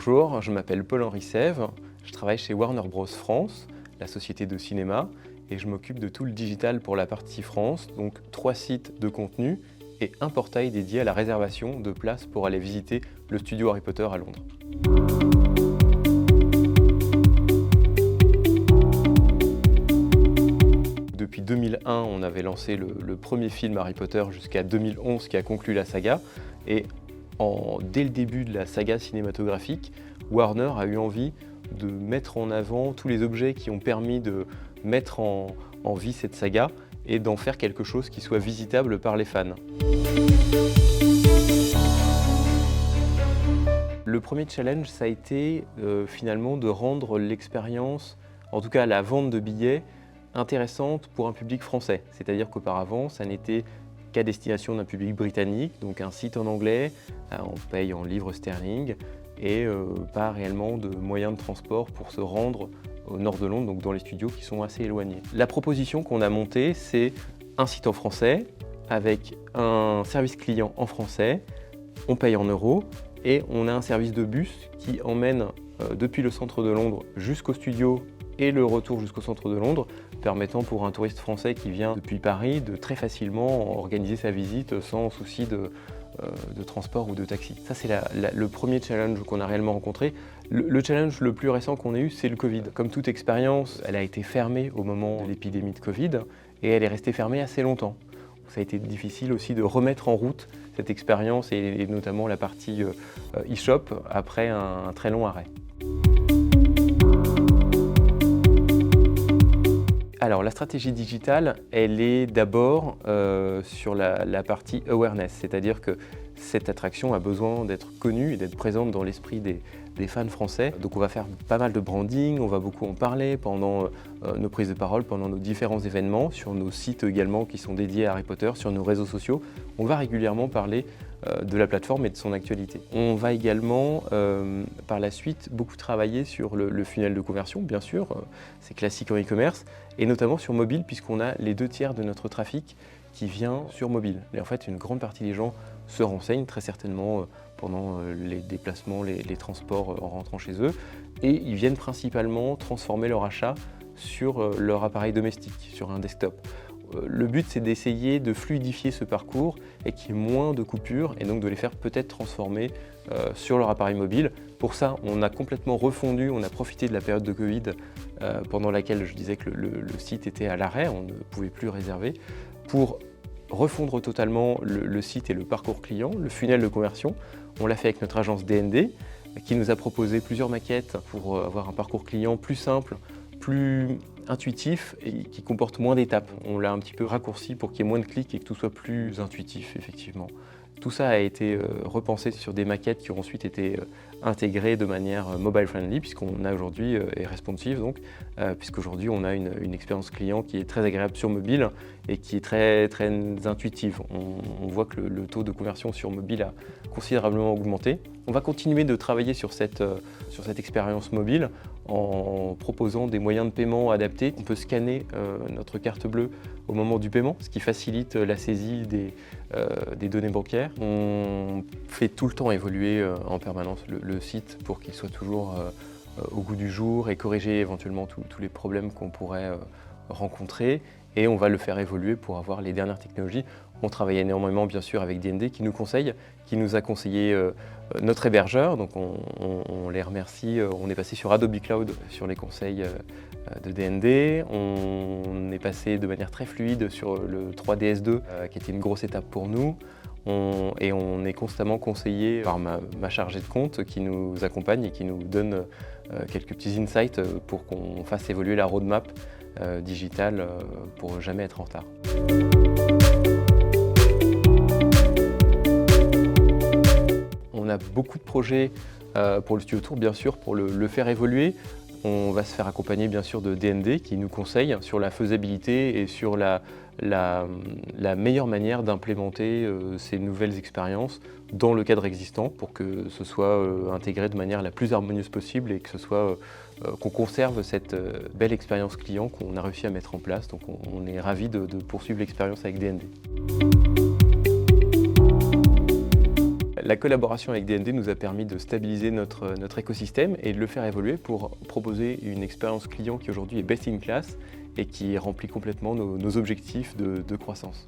Bonjour, je m'appelle Paul-Henri Sève, je travaille chez Warner Bros France, la société de cinéma, et je m'occupe de tout le digital pour la partie France, donc 3 sites de contenu et un portail dédié à la réservation de places pour aller visiter le studio Harry Potter à Londres. Depuis 2001, on avait lancé le premier film Harry Potter jusqu'à 2011 qui a conclu la saga. Et dès le début de la saga cinématographique, Warner a eu envie de mettre en avant tous les objets qui ont permis de mettre en vie cette saga et d'en faire quelque chose qui soit visitable par les fans. Le premier challenge, ça a été finalement de rendre l'expérience, en tout cas la vente de billets, intéressante pour un public français. C'est-à-dire qu'auparavant, ça n'était qu'à destination d'un public britannique, donc un site en anglais, on paye en livres sterling, et pas réellement de moyens de transport pour se rendre au nord de Londres, donc dans les studios qui sont assez éloignés. La proposition qu'on a montée, c'est un site en français, avec un service client en français, on paye en euros, et on a un service de bus qui emmène depuis le centre de Londres jusqu'au studio et le retour jusqu'au centre de Londres, permettant pour un touriste français qui vient depuis Paris de très facilement organiser sa visite sans souci de transport ou de taxi. Ça, c'est le premier challenge qu'on a réellement rencontré. Le challenge le plus récent qu'on ait eu, c'est le Covid. Comme toute expérience, elle a été fermée au moment de l'épidémie de Covid et elle est restée fermée assez longtemps. Ça a été difficile aussi de remettre en route cette expérience et notamment la partie e-shop après un très long arrêt. Alors la stratégie digitale, elle est d'abord sur la partie awareness, c'est-à-dire que cette attraction a besoin d'être connue et d'être présente dans l'esprit des fans français. Donc on va faire pas mal de branding, on va beaucoup en parler pendant nos prises de parole, pendant nos différents événements, sur nos sites également qui sont dédiés à Harry Potter, sur nos réseaux sociaux. On va régulièrement parler de la plateforme et de son actualité. On va également, par la suite, beaucoup travailler sur le funnel de conversion, bien sûr, c'est classique en e-commerce, et notamment sur mobile, puisqu'on a les 2/3 de notre trafic qui vient sur mobile. Et en fait, une grande partie des gens se renseignent très certainement pendant les déplacements, les transports en rentrant chez eux, et ils viennent principalement transformer leur achat sur leur appareil domestique, sur un desktop. Le but, c'est d'essayer de fluidifier ce parcours et qu'il y ait moins de coupures et donc de les faire peut-être transformer sur leur appareil mobile. Pour ça, on a complètement refondu, on a profité de la période de Covid pendant laquelle je disais que le site était à l'arrêt, on ne pouvait plus réserver, pour refondre totalement le site et le parcours client, le funnel de conversion. On l'a fait avec notre agence D&D qui nous a proposé plusieurs maquettes pour avoir un parcours client plus simple, plus intuitif et qui comporte moins d'étapes. On l'a un petit peu raccourci pour qu'il y ait moins de clics et que tout soit plus intuitif, effectivement. Tout ça a été repensé sur des maquettes qui ont ensuite été intégrées de manière mobile friendly, puisqu'on a aujourd'hui, et responsive donc, puisqu'aujourd'hui on a une expérience client qui est très agréable sur mobile et qui est très, très intuitive. On voit que le taux de conversion sur mobile a considérablement augmenté. On va continuer de travailler sur cette expérience mobile en proposant des moyens de paiement adaptés. On peut scanner notre carte bleue au moment du paiement, ce qui facilite la saisie des données bancaires. On fait tout le temps évoluer en permanence le site pour qu'il soit toujours au goût du jour et corriger éventuellement tous les problèmes qu'on pourrait rencontrer. Et on va le faire évoluer pour avoir les dernières technologies. On travaille énormément bien sûr avec D&D qui nous conseille, qui nous a conseillé notre hébergeur, donc on les remercie. On est passé sur Adobe Cloud sur les conseils de D&D. On est passé de manière très fluide sur le 3DS2 qui était une grosse étape pour nous. Et on est constamment conseillé par ma chargée de compte qui nous accompagne et qui nous donne quelques petits insights pour qu'on fasse évoluer la roadmap digitale pour jamais être en retard. On a beaucoup de projets pour le Studio Tour, bien sûr, pour le faire évoluer. On va se faire accompagner, bien sûr, de D&D qui nous conseille sur la faisabilité et sur la meilleure manière d'implémenter ces nouvelles expériences dans le cadre existant pour que ce soit intégré de manière la plus harmonieuse possible et que ce soit qu'on conserve cette belle expérience client qu'on a réussi à mettre en place. Donc on est ravis de poursuivre l'expérience avec D&D. La collaboration avec DND nous a permis de stabiliser notre écosystème et de le faire évoluer pour proposer une expérience client qui aujourd'hui est best in class et qui remplit complètement nos objectifs de croissance.